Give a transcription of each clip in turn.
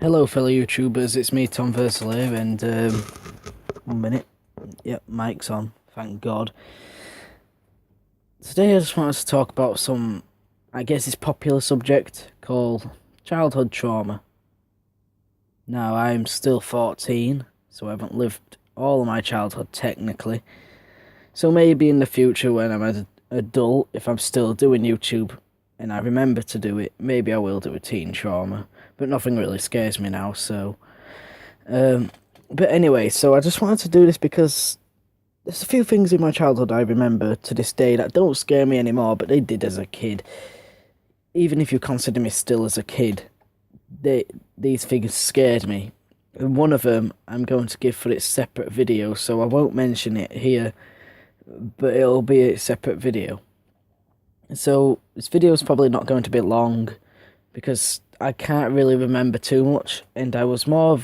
Hello fellow YouTubers, it's me Tomversals here, and 1 minute, yep, mic's on, thank God. Today I just wanted to talk about some, I guess it's popular subject called childhood trauma. Now I'm still 14, so I haven't lived all of my childhood technically, so maybe in the future when I'm an adult, if I'm still doing YouTube and I remember to do it, maybe I will do a teen trauma. But nothing really scares me now, so... but anyway, so I just wanted to do this because there's a few things in my childhood I remember to this day that don't scare me anymore, but they did as a kid. Even if you consider me still as a kid, these things scared me. And one of them I'm going to give for its separate video, so I won't mention it here, but it'll be a separate video. So, this video is probably not going to be long, because I can't really remember too much, and I was more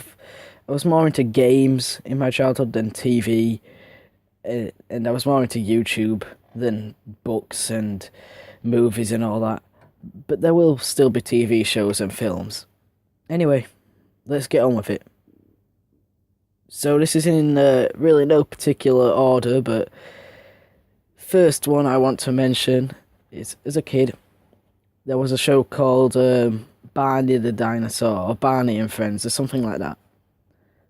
into games in my childhood than TV, and I was more into YouTube than books and movies and all that. But there will still be TV shows and films. Anyway, let's get on with it. So this is in really no particular order, but first one I want to mention is, as a kid, there was a show called Barney the Dinosaur, or Barney and Friends, or something like that.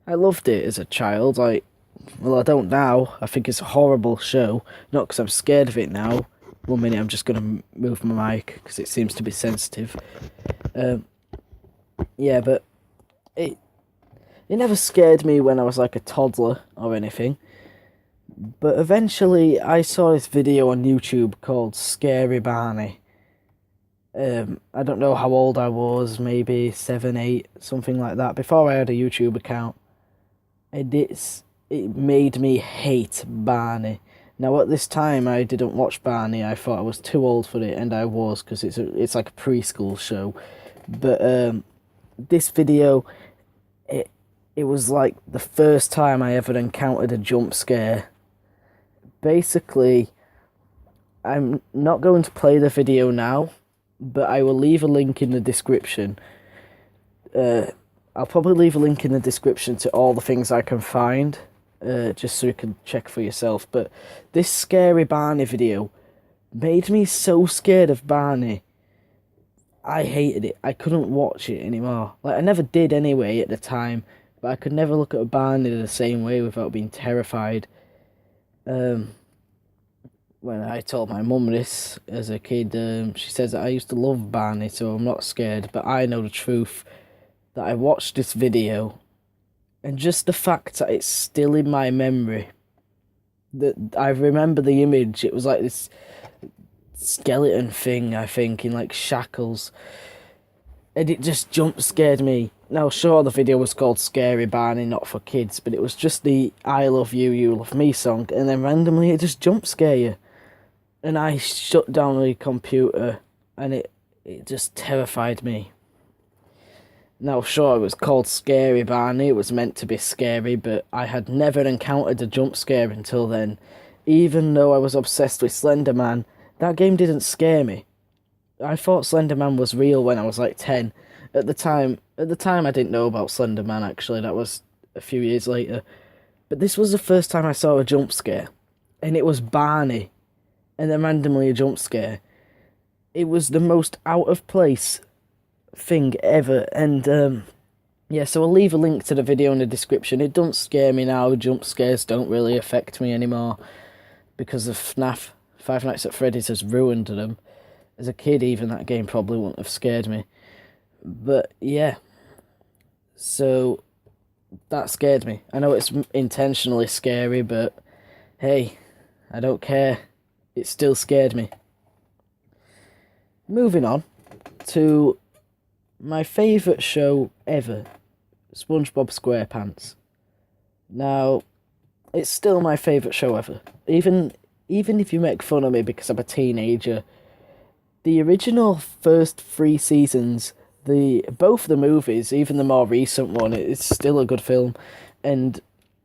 I loved it as a child. I don't now. I think it's a horrible show. Not because I'm scared of it now. 1 minute, I'm just going to move my mic, because it seems to be sensitive. Yeah, but it never scared me when I was like a toddler or anything. But eventually, I saw this video on YouTube called Scary Barney. I don't know how old I was, maybe 7, 8, something like that, before I had a YouTube account. And it made me hate Barney. Now at this time I didn't watch Barney, I thought I was too old for it, and I was, because it's like a preschool show. But this video, it was like the first time I ever encountered a jump scare. Basically, I'm not going to play the video now, but I will leave a link in the description. I'll probably leave a link in the description to all the things I can find, just so you can check for yourself. But this Scary Barney video made me so scared of Barney. I hated it. I couldn't watch it anymore. Like, I never did anyway at the time, but I could never look at Barney the same way without being terrified. When I told my mum this as a kid, she says that I used to love Barney, so I'm not scared, but I know the truth, that I watched this video, and just the fact that it's still in my memory, that I remember the image. It was like this skeleton thing, I think, in like shackles, and it just jump scared me. Now, sure, the video was called Scary Barney, not for kids, but it was just the I Love You, You Love Me song, and then randomly it just jump scare you. And I shut down the computer, and it just terrified me. Now, sure, it was called Scary Barney, it was meant to be scary, but I had never encountered a jump scare until then. Even though I was obsessed with Slender Man, that game didn't scare me. I thought Slender Man was real when I was like 10. At the time I didn't know about Slender Man, actually, that was a few years later. But this was the first time I saw a jump scare, and it was Barney. And then randomly a jump scare. It was the most out of place thing ever. And yeah, so I'll leave a link to the video in the description. It don't scare me now. Jump scares don't really affect me anymore, because of FNAF. Five Nights at Freddy's has ruined them. As a kid, even, that game probably wouldn't have scared me. But yeah, so that scared me. I know it's intentionally scary, but hey, I don't care. It still scared me. Moving on to my favourite show ever, SpongeBob SquarePants. Now, it's still my favourite show ever. Even if you make fun of me because I'm a teenager, the original first 3 seasons, both the movies, even the more recent one, it's still a good film. And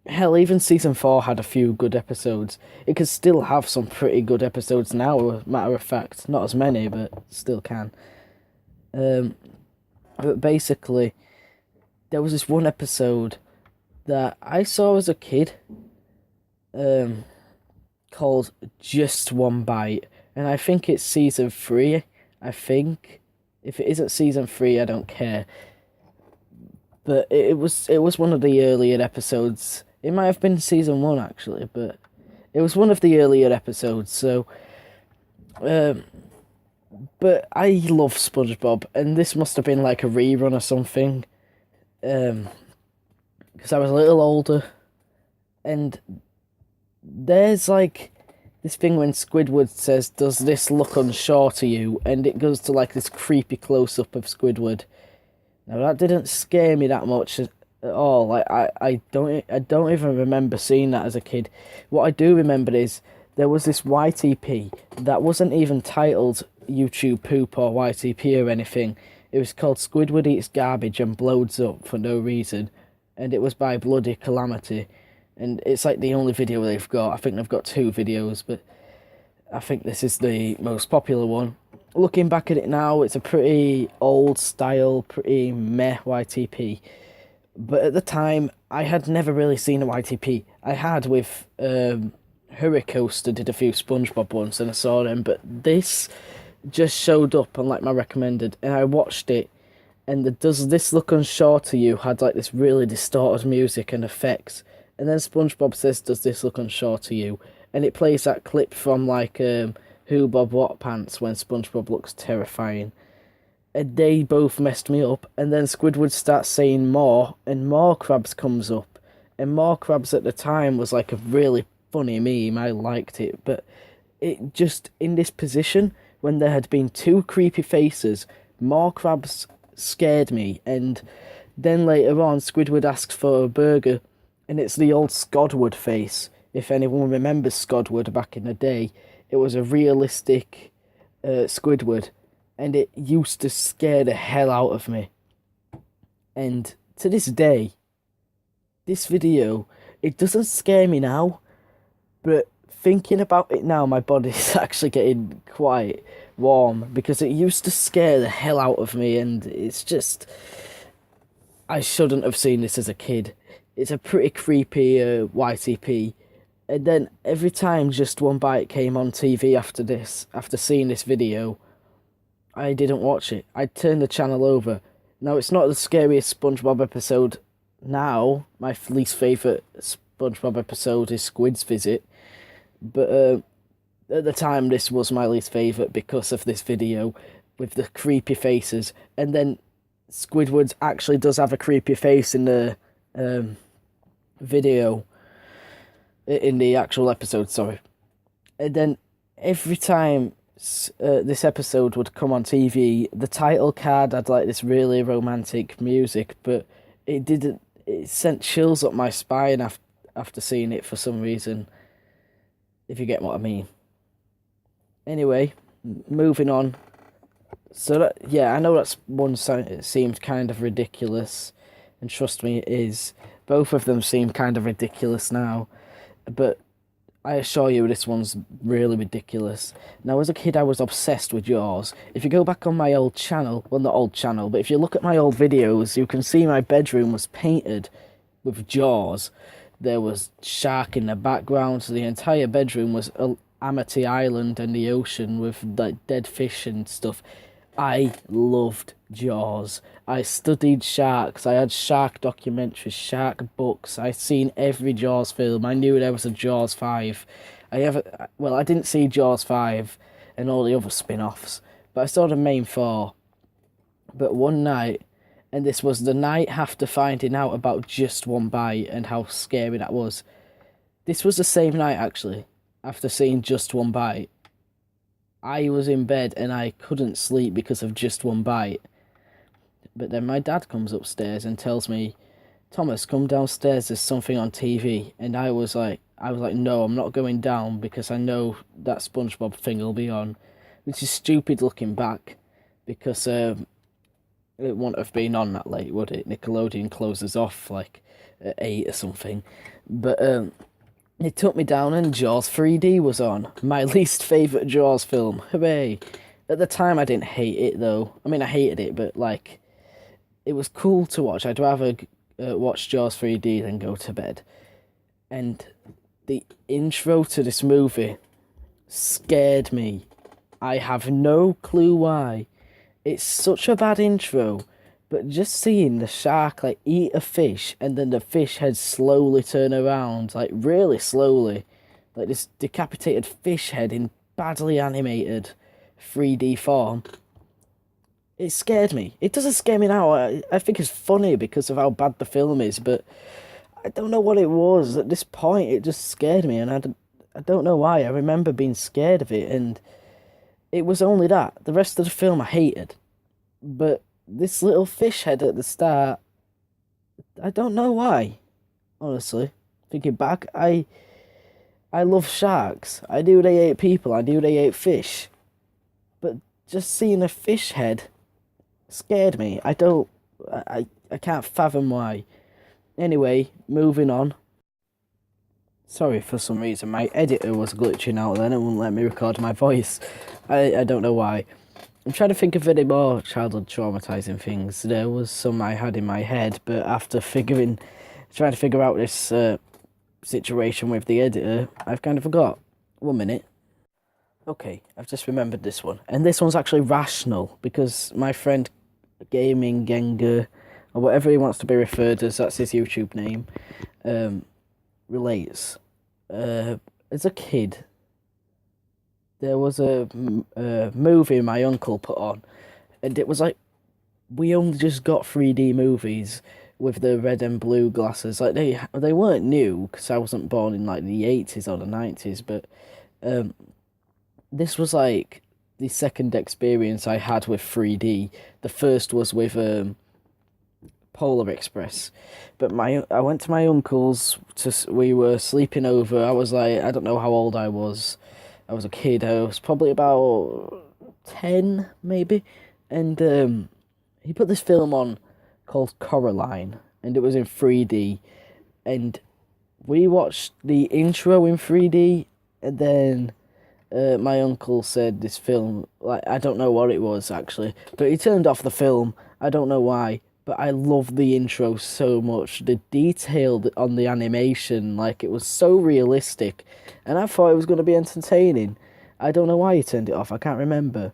hell, even season 4 had a few good episodes. It could still have some pretty good episodes now, matter of fact. Not as many, but still can. But basically, there was this one episode that I saw as a kid, called Just One Bite, and I think it's season 3. I think if it isn't season 3, I don't care. But it was one of the earlier episodes. It might have been season 1 actually, but it was one of the earlier episodes. So, but I love SpongeBob, and this must have been like a rerun or something. Because I was a little older, and there's like this thing when Squidward says, "Does this look unsure to you?" and it goes to like this creepy close-up of Squidward. Now that didn't scare me that much at all. Like I don't even remember seeing that as a kid. What I do remember is there was this YTP that wasn't even titled YouTube Poop or YTP or anything. It was called Squidward Eats Garbage and Blows Up for no reason, and it was by Bloody Calamity. And it's like the only video they've got. I think they've got 2 videos, but I think this is the most popular one. Looking back at it now, it's a pretty old style, pretty meh YTP. But at the time, I had never really seen a YTP. I had with Hurricoaster did a few SpongeBob ones, and I saw them. But this just showed up on like my recommended, and I watched it. And the Does This Look Unsure to You had like this really distorted music and effects. And then SpongeBob says, "Does this look unsure to you?" And it plays that clip from like Who Bob What Pants when SpongeBob looks terrifying. And they both messed me up. And then Squidward starts saying more, and More Crabs comes up. And More Crabs at the time was like a really funny meme. I liked it. But it just, in this position, when there had been 2 creepy faces, More Crabs scared me. And then later on, Squidward asks for a burger, and it's the old Squidward face. If anyone remembers Squidward back in the day, it was a realistic Squidward, and it used to scare the hell out of me. And to this day, this video, it doesn't scare me now, but thinking about it now, my body's actually getting quite warm, because it used to scare the hell out of me, and it's just, I shouldn't have seen this as a kid. It's a pretty creepy YTP. And then every time Just One Bite came on TV after seeing this video, I didn't watch it. I'd turn the channel over. Now, it's not the scariest SpongeBob episode now. My least favourite SpongeBob episode is Squid's Visit. But at the time, this was my least favourite because of this video with the creepy faces. And then Squidward actually does have a creepy face in the video, in the actual episode, sorry. And then every time this episode would come on TV, the title card had like this really romantic music, but it sent chills up my spine after seeing it for some reason, if you get what I mean. Anyway, moving on. So that, yeah, I know that's one seemed kind of ridiculous, and trust me, it is. Both of them seem kind of ridiculous now, but I assure you this one's really ridiculous. Now, as a kid, I was obsessed with Jaws. If you go back on my old channel, well, not old channel, but if you look at my old videos, you can see my bedroom was painted with Jaws. There was shark in the background, so the entire bedroom was Amity Island and the ocean with like dead fish and stuff. I loved Jaws. I studied sharks. I had shark documentaries, shark books. I'd seen every Jaws film. I knew there was a Jaws 5. I didn't see Jaws 5 and all the other spin-offs, but I saw the main 4. But one night, and this was the night after finding out about Just One Bite and how scary that was. This was the same night, actually, after seeing Just One Bite. I was in bed and I couldn't sleep because of Just One Bite. But then my dad comes upstairs and tells me, "Thomas, come downstairs, there's something on TV." And I was like, no, I'm not going down because I know that SpongeBob thing will be on. Which is stupid looking back, because it wouldn't have been on that late, would it? Nickelodeon closes off like at 8 or something. But it took me down and Jaws 3D was on. My least favourite Jaws film. Hooray. At the time I didn't hate it though. I mean, I hated it, but like, it was cool to watch. I'd rather watch Jaws 3D than go to bed. And the intro to this movie scared me. I have no clue why. It's such a bad intro, but just seeing the shark like eat a fish and then the fish head slowly turn around, like really slowly, like this decapitated fish head in badly animated 3D form. It scared me. It doesn't scare me now. I think it's funny because of how bad the film is, but I don't know what it was. At this point, it just scared me, and I don't know why. I remember being scared of it, and it was only that. The rest of the film I hated. But this little fish head at the start, I don't know why. Honestly, thinking back, I love sharks. I knew they ate people. I knew they ate fish. But just seeing a fish head scared me. I can't fathom why. Anyway, moving on. Sorry, for some reason my editor was glitching out then and wouldn't let me record my voice. I don't know why. I'm trying to think of any more childhood traumatizing things. There was some I had in my head, but after trying to figure out this situation with the editor, I've kind of forgot. 1 minute. Okay, I've just remembered this one. And this one's actually rational, because my friend Gaming Gengar, or whatever he wants to be referred as, that's his YouTube name, relates. As a kid, there was a movie my uncle put on, and it was like, we only just got 3D movies with the red and blue glasses. Like, they weren't new, because I wasn't born in, like, the 80s or the 90s, but this was, like, the second experience I had with 3D. The first was with Polar Express, but I went to my uncle's. We were sleeping over. I was like, I don't know how old I was. I was a kid. I was probably about 10, maybe, and he put this film on called Coraline, and it was in 3D, and we watched the intro in 3D, and then my uncle said this film, like, I don't know what it was actually, but he turned off the film. I don't know why, but I love the intro so much. The detail on the animation, like, it was so realistic, and I thought it was going to be entertaining. I don't know why he turned it off. I can't remember.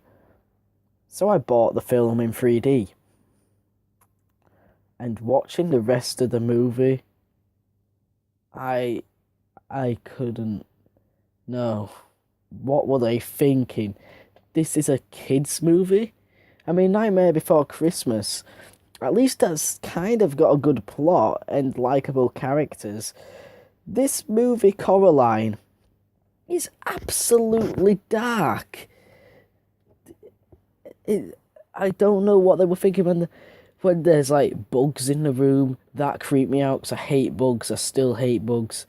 So I bought the film in 3D. And watching the rest of the movie, I couldn't. No. What were they thinking? This is a kids' movie? I mean, Nightmare Before Christmas, at least that's kind of got a good plot and likeable characters. This movie, Coraline, is absolutely dark. I don't know what they were thinking when there's, like, bugs in the room. That creeped me out because I hate bugs. I still hate bugs.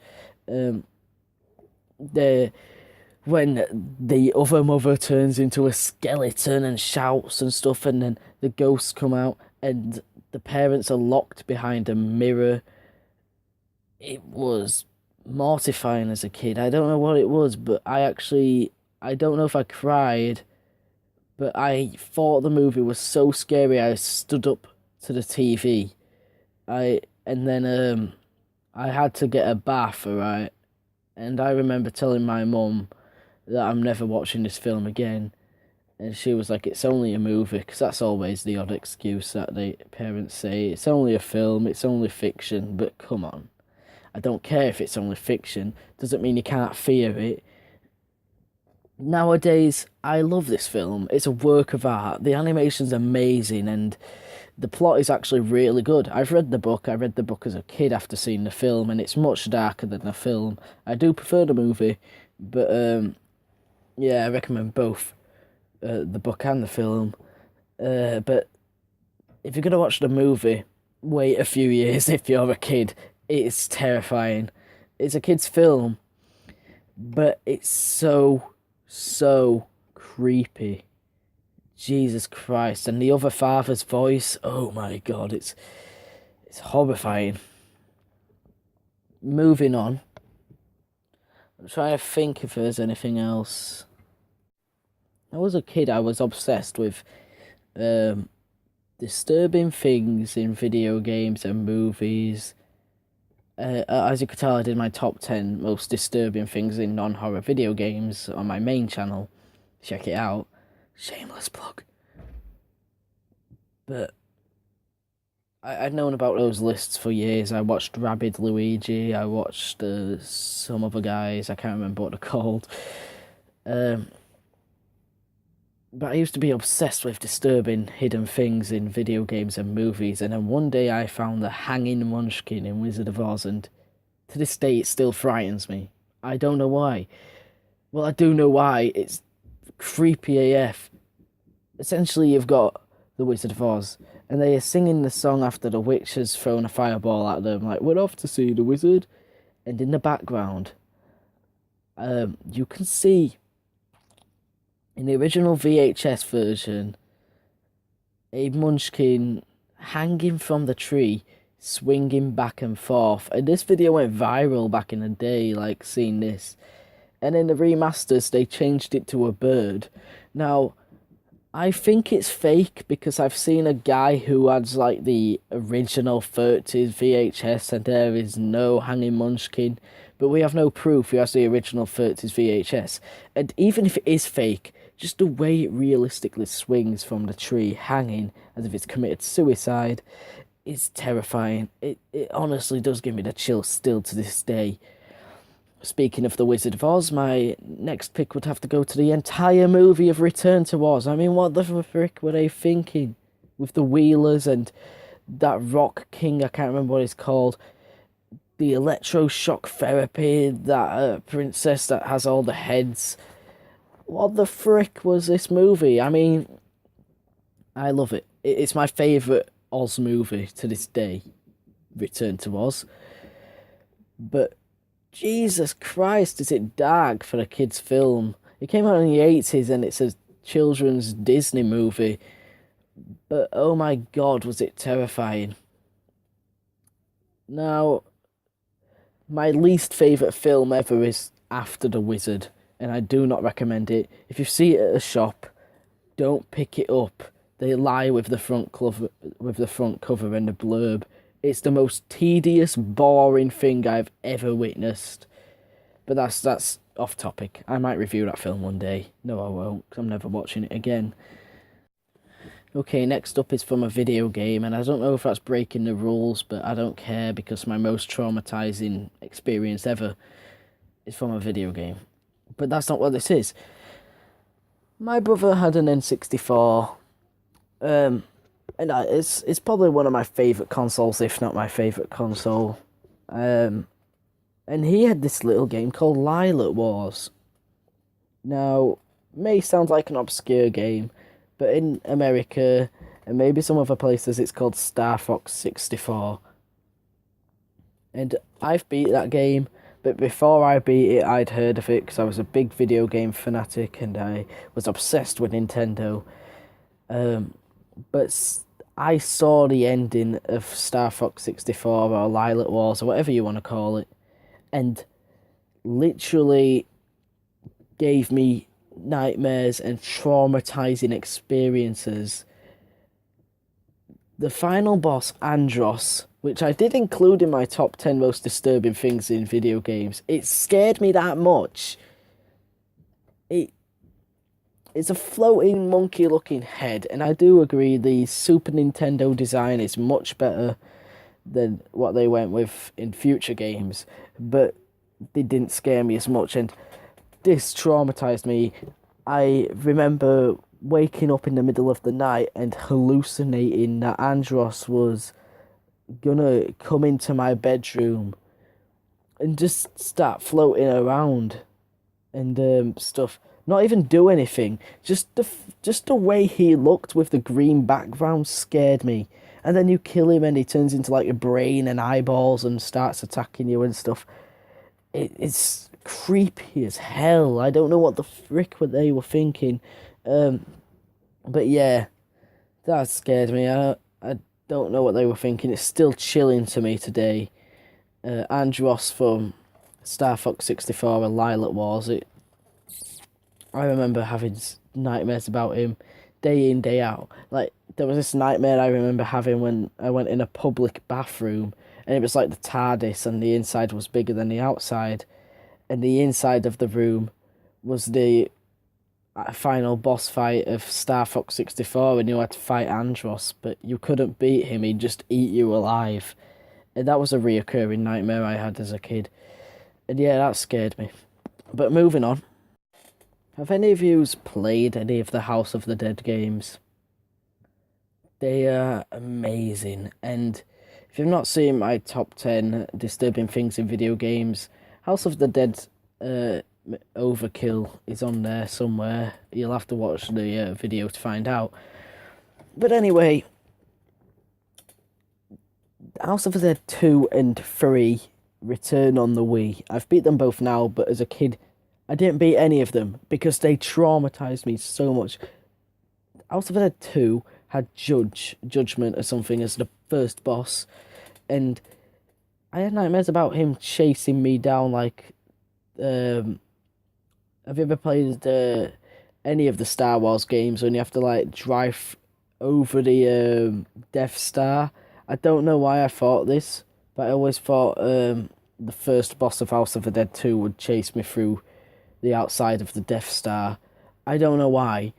When the other mother turns into a skeleton and shouts and stuff, and then the ghosts come out and the parents are locked behind a mirror. It was mortifying as a kid. I don't know what it was, but I don't know if I cried, but I thought the movie was so scary I stood up to the TV. And then I had to get a bath, alright? And I remember telling my mum that I'm never watching this film again. And she was like, it's only a movie, because that's always the odd excuse that the parents say. It's only a film, it's only fiction, but come on. I don't care if it's only fiction. Doesn't mean you can't fear it. Nowadays, I love this film. It's a work of art. The animation's amazing, and the plot is actually really good. I've read the book. I read the book as a kid after seeing the film, and it's much darker than the film. I do prefer the movie, but yeah, I recommend both the book and the film. But if you're going to watch the movie, wait a few years if you're a kid. It's terrifying. It's a kid's film, but it's so creepy. Jesus Christ. And the other father's voice, oh my God, it's horrifying. Moving on. I'm trying to think if there's anything else. I was a kid, I was obsessed with this disturbing things in video games and movies. As you could tell, I did my top 10 most disturbing things in non-horror video games on my main channel. Check it out. Shameless plug. But I'd known about those lists for years. I watched Rabid Luigi. I watched some other guys. I can't remember what they're called. But I used to be obsessed with disturbing hidden things in video games and movies, and then one day I found the hanging Munchkin in Wizard of Oz, and to this day it still frightens me. I don't know why. Well, I do know why. It's creepy AF. Essentially, you've got the Wizard of Oz, and they are singing the song after the witch has thrown a fireball at them, like, we're off to see the wizard. And in the background, you can see, in the original VHS version, a Munchkin hanging from the tree, swinging back and forth. And this video went viral back in the day, like, seeing this. And in the remasters, they changed it to a bird. Now, I think it's fake because I've seen a guy who has, like, the original 30s VHS, and there is no hanging Munchkin. But we have no proof he has the original 30s VHS. And even if it is fake, just the way it realistically swings from the tree, hanging as if it's committed suicide, is terrifying. It honestly does give me the chills still to this day. Speaking of the Wizard of Oz, my next pick would have to go to the entire movie of Return to Oz. I mean, what the frick were they thinking? With the Wheelers and that rock king, I can't remember what it's called. The electroshock therapy, that princess that has all the heads. What the frick was this movie? I mean, I love it. It's my favourite Oz movie to this day, Return to Oz. But Jesus Christ, is it dark for a kid's film? It came out in the 80s and it's a children's Disney movie. But oh my God, was it terrifying. Now, my least favourite film ever is After the Wizard, and I do not recommend it. If you see it at a shop, don't pick it up. They lie with the front cover and the blurb. It's the most tedious, boring thing I've ever witnessed. But that's off topic. I might review that film one day. No, I won't, 'cause I'm never watching it again. Okay, next up is from a video game, and I don't know if that's breaking the rules, but I don't care because my most traumatizing experience ever is from a video game. But that's not what this is. My brother had an N64, and it's probably one of my favourite consoles, if not my favourite console. And he had this little game called Lylat Wars. Now, may sound like an obscure game, but in America, and maybe some other places, it's called Star Fox 64. And I've beat that game, but before I beat it, I'd heard of it because I was a big video game fanatic and I was obsessed with Nintendo. But I saw the ending of Star Fox 64 or Lylat Wars or whatever you want to call it, and literally gave me nightmares and traumatizing experiences. The final boss, Andross, which I did include in my top 10 most disturbing things in video games, it scared me that much. It's a floating monkey looking head, and I do agree the Super Nintendo design is much better than what they went with in future games, but they didn't scare me as much, and this traumatized me. I remember waking up in the middle of the night and hallucinating that Andross was gonna come into my bedroom and just start floating around and stuff. Not even do anything. Just the way he looked with the green background scared me. And then you kill him and he turns into like a brain and eyeballs and starts attacking you and stuff. It's creepy as hell. I don't know what the frick they were thinking. But yeah, that scared me. I don't know what they were thinking. It's still chilling to me today. Andross from Star Fox 64 and Lylat Wars. I remember having nightmares about him day in, day out. Like, there was this nightmare I remember having when I went in a public bathroom, and it was like the TARDIS, and the inside was bigger than the outside, and the inside of the room was the final boss fight of Star Fox 64, and you had to fight Andross, but you couldn't beat him, he'd just eat you alive. And that was a reoccurring nightmare I had as a kid. And yeah, that scared me. But moving on. Have any of you played any of the House of the Dead games? They are amazing. And if you've not seen my top 10 disturbing things in video games, House of the Dead Overkill is on there somewhere. You'll have to watch the video to find out. But anyway, House of the Dead 2 and 3 return on the Wii. I've beat them both now, but as a kid, I didn't beat any of them because they traumatized me so much. House of the Dead 2 had Judgement or something as the first boss, and I had nightmares about him chasing me down like... have you ever played any of the Star Wars games when you have to like drive over the Death Star? I don't know why I thought this, but I always thought the first boss of House of the Dead 2 would chase me through the outside of the Death Star. I don't know why,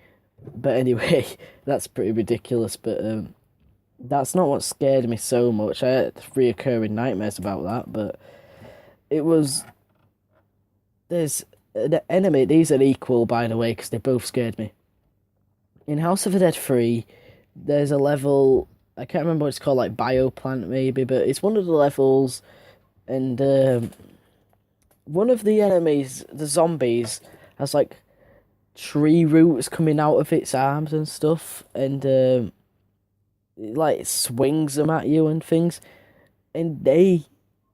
but anyway, that's pretty ridiculous, but that's not what scared me so much. I had reoccurring nightmares about that, but it was... There's an enemy, these are equal, by the way, because they both scared me. In House of the Dead 3, there's a level... I can't remember what it's called, like Bioplant maybe, but it's one of the levels, and one of the enemies, the zombies, has like tree roots coming out of its arms and stuff, and it like swings them at you and things, and they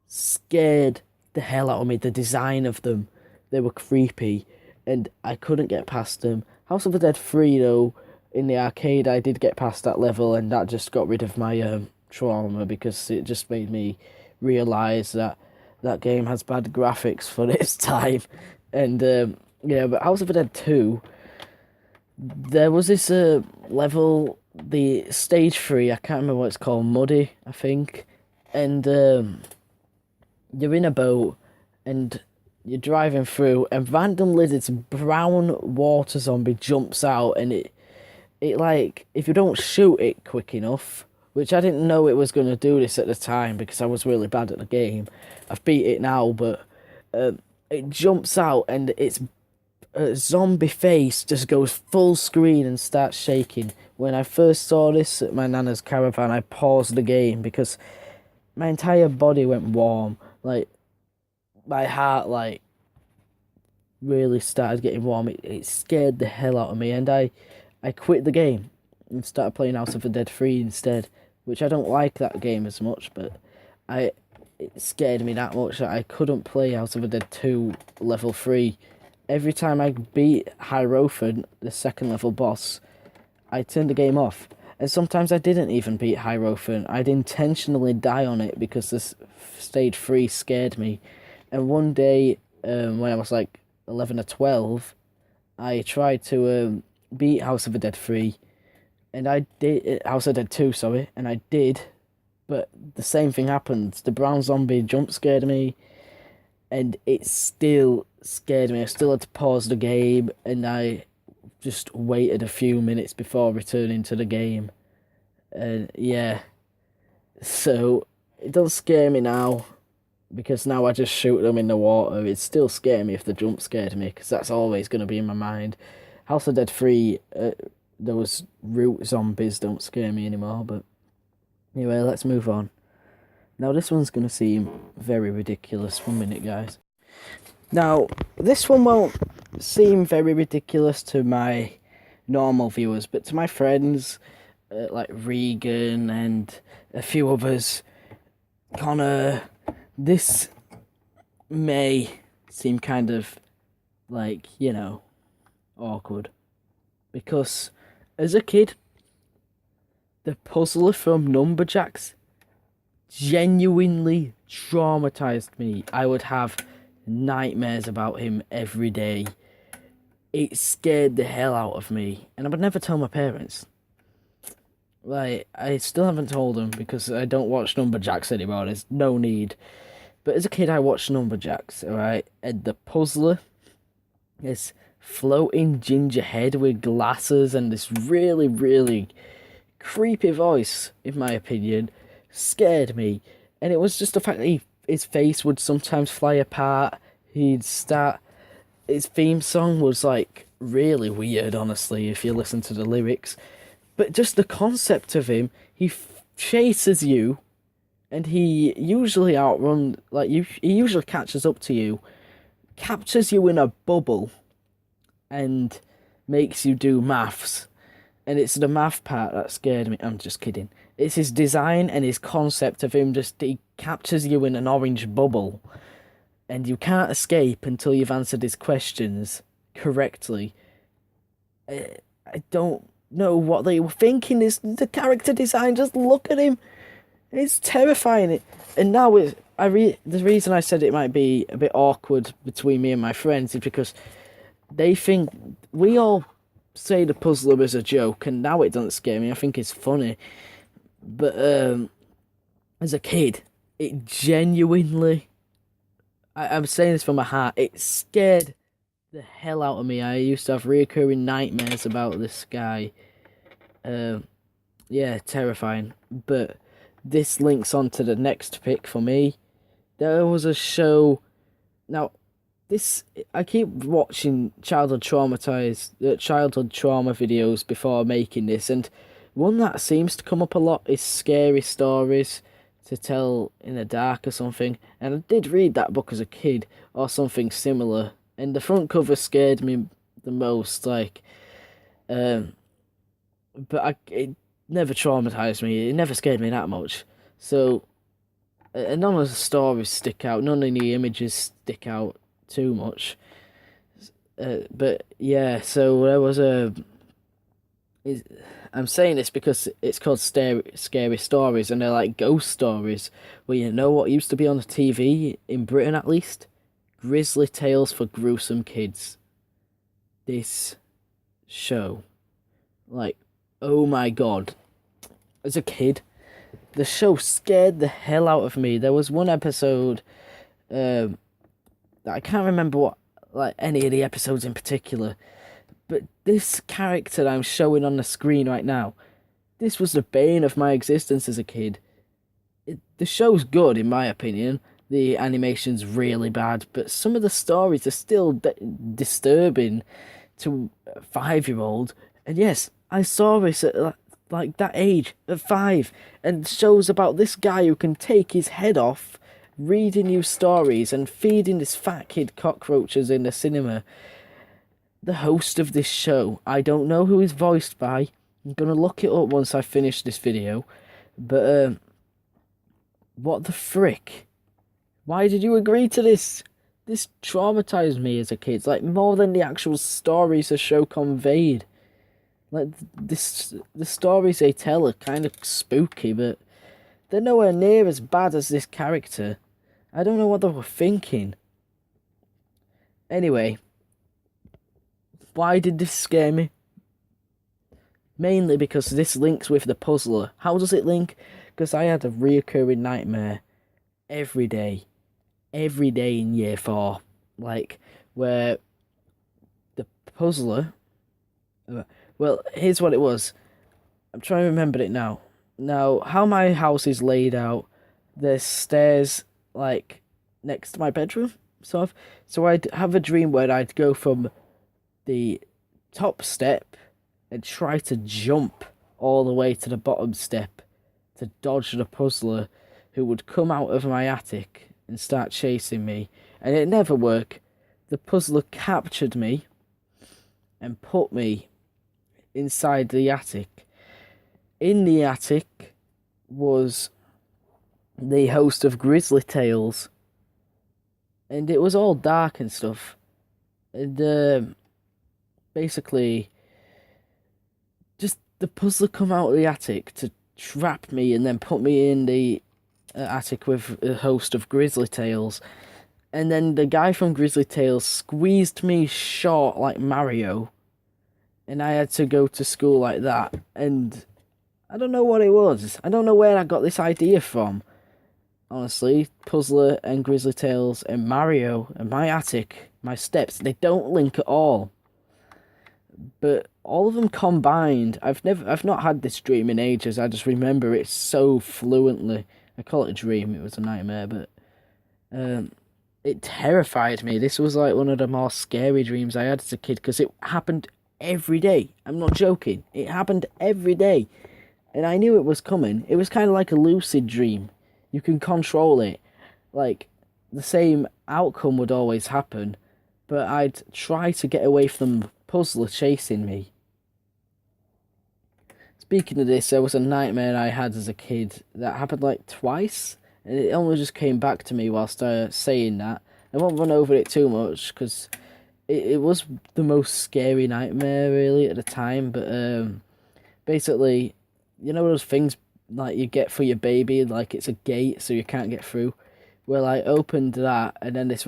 scared the hell out of me. The design of them, they were creepy, and I couldn't get past them. House of the Dead 3 though, in the arcade, I did get past that level, and that just got rid of my trauma, because it just made me realise that that game has bad graphics for its time. And yeah, but House of the Dead 2, there was this level, the stage 3, I can't remember what it's called, Muddy, I think, and you're in a boat, and you're driving through, and randomly this brown water zombie jumps out, and it like, if you don't shoot it quick enough, which I didn't know it was going to do this at the time because I was really bad at the game. I've beat it now, but it jumps out, and its zombie face just goes full screen and starts shaking. When I first saw this at my nana's caravan, I paused the game because my entire body went warm. Like, my heart, like, really started getting warm. It scared the hell out of me, and I quit the game and started playing House of the Dead 3 instead, which I don't like that game as much, but it scared me that much that I couldn't play House of the Dead 2 level 3. Every time I beat Hierophant, the second level boss, I turned the game off. And sometimes I didn't even beat Hierophant. I'd intentionally die on it because this stage 3 scared me. And one day, when I was like 11 or 12, I tried to beat House of the Dead 3, and I did, House of the Dead 2, sorry, and I did, but the same thing happened. The brown zombie jump scared me, and it still scared me. I still had to pause the game, and I just waited a few minutes before returning to the game. And yeah, so it doesn't scare me now, because now I just shoot them in the water. It'd still scare me if the jump scared me, because that's always going to be in my mind. House of the Dead 3, those root zombies don't scare me anymore, but anyway, let's move on. Now, this one's going to seem very ridiculous. 1 minute, guys. Now, this one won't seem very ridiculous to my normal viewers, but to my friends, like Regan and a few others, Connor, this may seem kind of like, you know, awkward, because as a kid, the puzzler from Numberjacks genuinely traumatized me. I would have nightmares about him every day. It scared the hell out of me, and I would never tell my parents. Like, I still haven't told him because I don't watch Numberjacks anymore. There's no need. But as a kid, I watched Numberjacks, alright? And the puzzler, this floating ginger head with glasses and this really, really creepy voice, in my opinion, scared me. And it was just the fact that his face would sometimes fly apart. He'd start. His theme song was like really weird, honestly, if you listen to the lyrics. But just the concept of him, he chases you, and he usually he usually catches up to you, captures you in a bubble, and makes you do maths. And it's the math part that scared me. I'm just kidding. It's his design and his concept of him. He captures you in an orange bubble, and you can't escape until you've answered his questions correctly. I don't know what they were thinking. Is the character design? Just look at him. It's terrifying. And now the reason I said it might be a bit awkward between me and my friends is because they think we all say the puzzler is a joke, and now it doesn't scare me. I think it's funny. But as a kid, it genuinely, I'm saying this from my heart, it scared the hell out of me. I used to have reoccurring nightmares about this guy. Yeah, terrifying. But this links on to the next pick for me. There was a show. Now, I keep watching childhood trauma videos before making this, and one that seems to come up a lot is scary stories to tell in the dark or something. And I did read that book as a kid or something similar, and the front cover scared me the most. Like, but it never traumatized me. It never scared me that much. So, none of the stories stick out. None of the images stick out too much. But yeah, so there was I'm saying this because it's called Scary Stories, and they're like ghost stories. Well, you know what used to be on the TV, in Britain at least? Grizzly Tales for Gruesome Kids. This show. Like, oh my god. As a kid, the show scared the hell out of me. There was one episode, that I can't remember any of the episodes in particular, but this character that I'm showing on the screen right now, this was the bane of my existence as a kid. The show's good, in my opinion. The animation's really bad, but some of the stories are still disturbing to a 5-year-old. And yes, I saw this at like that age, at 5, and shows about this guy who can take his head off, reading you stories and feeding this fat kid cockroaches in the cinema. The host of this show, I don't know who he's voiced by. I'm gonna look it up once I finish this video. But what the frick? Why did you agree to this? This traumatized me as a kid. It's like more than the actual stories the show conveyed. Like the stories they tell are kind of spooky, but they're nowhere near as bad as this character. I don't know what they were thinking. Anyway, why did this scare me? Mainly because this links with the puzzler. How does it link? Because I had a reoccurring nightmare every day in year 4. Like, where the puzzler... Well, here's what it was. I'm trying to remember it now. Now, how my house is laid out, there's stairs, like, next to my bedroom, sort of. So I'd have a dream where I'd go from the top step and try to jump all the way to the bottom step to dodge the puzzler, who would come out of my attic and start chasing me. And it never worked. The puzzler captured me and put me inside the attic. In the attic was the host of Grizzly Tales, and it was all dark and stuff. And basically, just the puzzler come out of the attic to trap me and then put me in the attic with a host of Grizzly Tales. And then the guy from Grizzly Tales squeezed me short like Mario, and I had to go to school like that. And I don't know what it was. I don't know where I got this idea from. Honestly, Puzzler and Grizzly Tales and Mario and my attic, my steps, they don't link at all. But all of them combined, I've not had this dream in ages. I just remember it so fluently. I call it a dream. It was a nightmare, but it terrified me. This was like one of the more scary dreams I had as a kid because it happened every day. I'm not joking. It happened every day, and I knew it was coming. It was kind of like a lucid dream. You can control it. Like the same outcome would always happen, but I'd try to get away from Puzzler chasing me. Speaking of this, there was a nightmare I had as a kid that happened like twice, and it only just came back to me whilst saying that. I won't run over it too much because it was the most scary nightmare really at the time. But basically, you know those things like you get for your baby, like it's a gate so you can't get through. Well, I opened that, and then this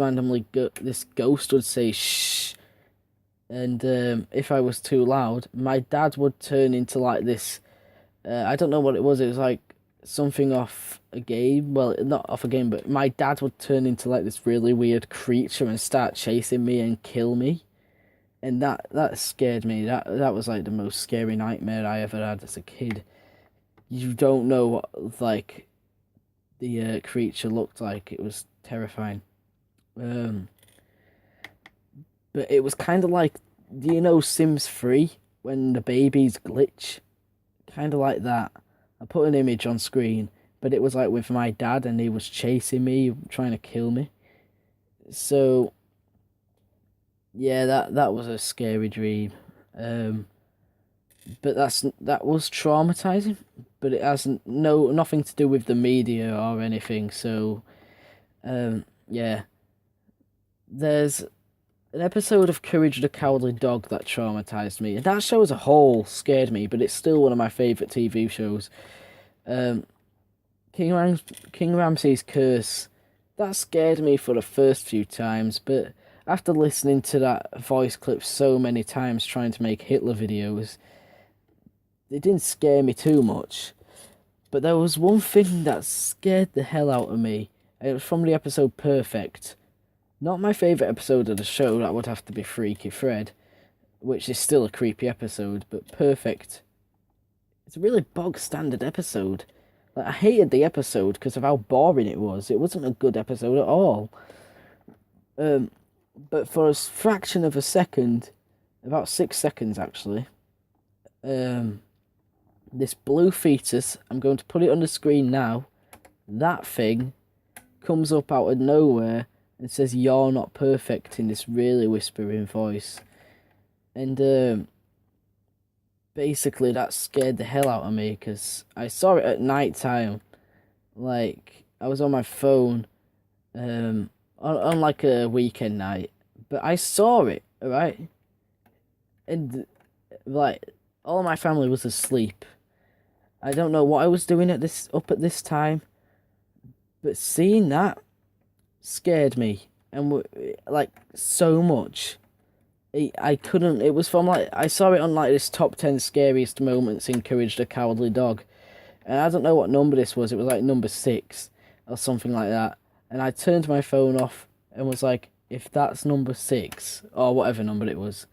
ghost would say shh. And if I was too loud, my dad would turn into like this. I don't know what it was. It was like something off a game. Well, not off a game, but my dad would turn into like this really weird creature and start chasing me and kill me. And that scared me. That was like the most scary nightmare I ever had as a kid. You don't know what like the creature looked like. It was terrifying. But it was kind of like, do you know Sims 3 when the babies glitch? Kind of like that. I put an image on screen, but it was like with my dad and he was chasing me, trying to kill me. So, yeah, that was a scary dream. But that was traumatizing, but it has nothing to do with the media or anything. So, yeah. There's an episode of Courage the Cowardly Dog that traumatized me. And that show as a whole scared me, but it's still one of my favourite TV shows. King Ramsay's Curse, that scared me for the first few times, but after listening to that voice clip so many times trying to make Hitler videos, it didn't scare me too much. But there was one thing that scared the hell out of me. It was from the episode Perfect. Not my favourite episode of the show, that would have to be Freaky Fred, which is still a creepy episode, but Perfect. It's a really bog standard episode. Like, I hated the episode because of how boring it was. It wasn't a good episode at all. But for a fraction of a second, about 6 seconds actually, this blue fetus, I'm going to put it on the screen now, that thing comes up out of nowhere and says, "You're not perfect," in this really whispering voice. And basically that scared the hell out of me because I saw it at night time. Like, I was on my phone on like a weekend night, but I saw it, alright? And like, all my family was asleep. I don't know what I was doing at this time, but seeing that scared me, and like so much. I couldn't. It was from like, I saw it on like this top 10 scariest moments in Courage the Cowardly Dog, and I don't know what number this was. It was like number 6 or something like that. And I turned my phone off and was like, if that's number 6 or whatever number it was,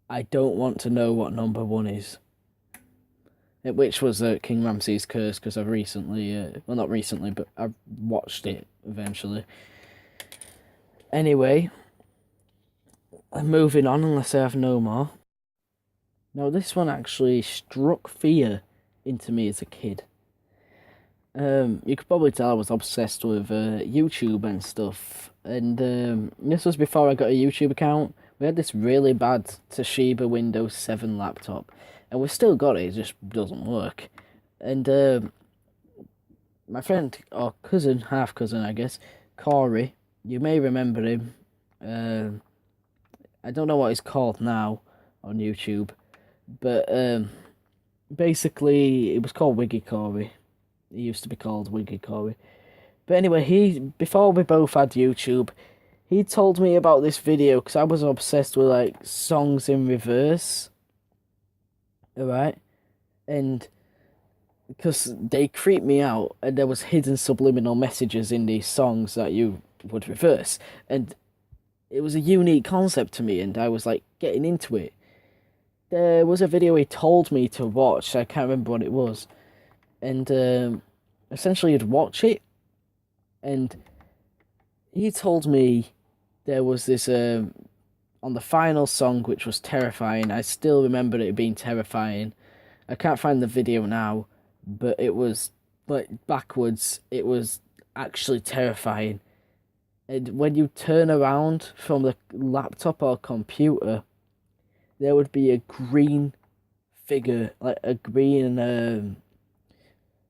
I don't want to know what number 1 is. Which was King Ramsay's Curse, because I've recently, well, not recently, but I've watched it eventually. Anyway, I'm moving on unless I have no more. Now, this one actually struck fear into me as a kid. You could probably tell I was obsessed with YouTube and stuff. And this was before I got a YouTube account. We had this really bad Toshiba Windows 7 laptop. And we've still got it, it just doesn't work. And my friend, or cousin, half cousin I guess, Corey, you may remember him. I don't know what he's called now on YouTube. But basically, it was called Wiggy Corey. He used to be called Wiggy Corey. But anyway, before we both had YouTube, he told me about this video because I was obsessed with like songs in reverse. Alright? and because they creeped me out, and there was hidden subliminal messages in these songs that you would reverse, and it was a unique concept to me, and I was like getting into it. There was a video he told me to watch. I can't remember what it was, and essentially you'd watch it, and he told me there was this on the final song, which was terrifying. I still remember it being terrifying. I can't find the video now, but it was like backwards. It was actually terrifying. And when you turn around from the laptop or computer, there would be a green figure, like a green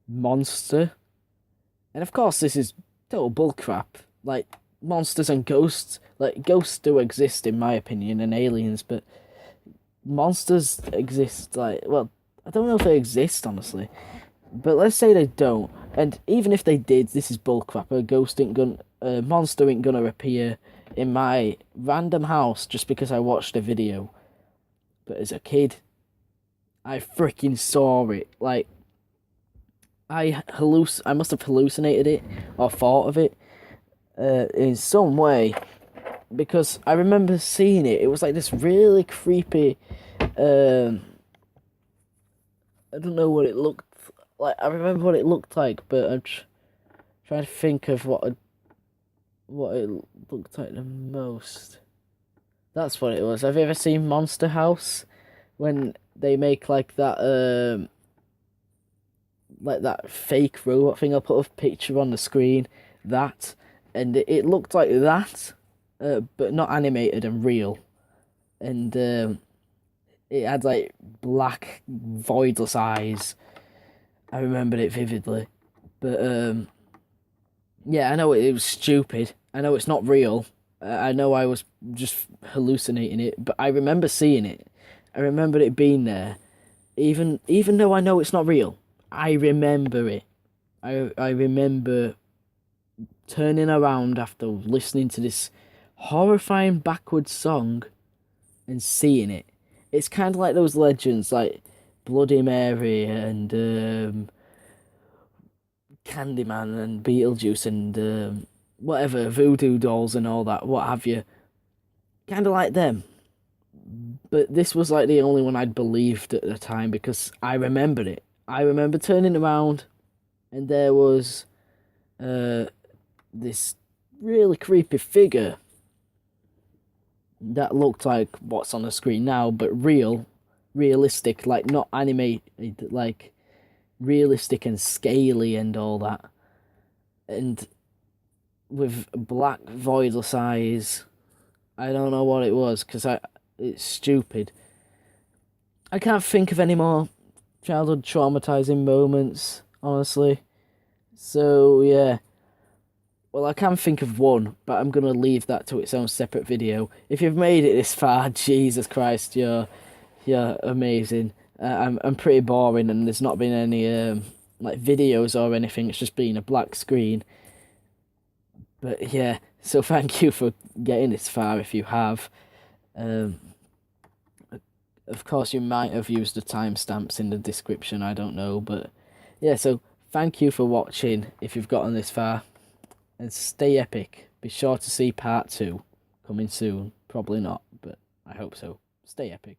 monster. And of course, this is total bullcrap. Like, monsters and ghosts, like, ghosts do exist in my opinion, and aliens, but monsters exist, like, well, I don't know if they exist, honestly. But let's say they don't. And even if they did, this is bullcrap. A monster ain't gonna appear in my random house just because I watched a video. But as a kid, I freaking saw it. Like, I must have hallucinated it or thought of it in some way, because I remember seeing it. It was like this really creepy. I don't know what it looked like. I remember what it looked like, but I'm trying to think of what it looked like the most. That's what it was. Have you ever seen Monster House? When they make like that fake robot thing. I'll put a picture on the screen. That, and it looked like that, but not animated and real. And it had like black voidless eyes. I remembered it vividly. But yeah, I know it was stupid. I know it's not real. I know I was just hallucinating it, but I remember seeing it. I remember it being there. Even though I know it's not real, I remember it. I remember turning around after listening to this horrifying backwards song and seeing it. It's kind of like those legends, like Bloody Mary and Candyman and Beetlejuice and whatever, voodoo dolls and all that, what have you. Kind of like them. But this was like the only one I'd believed at the time, because I remembered it. I remember turning around and there was this really creepy figure that looked like what's on the screen now, but realistic, like not animated, like realistic and scaly and all that. And with black voidless eyes. I don't know what it was, because it's stupid. I can't think of any more childhood traumatizing moments, honestly. So, yeah. Well, I can think of one, but I'm going to leave that to its own separate video. If you've made it this far, Jesus Christ, you're amazing. I'm pretty boring, and there's not been any like videos or anything. It's just been a black screen. But yeah, so thank you for getting this far if you have. Of course, you might have used the timestamps in the description, I don't know. But yeah, so thank you for watching if you've gotten this far. And stay epic. Be sure to see part 2 coming soon. Probably not, but I hope so. Stay epic.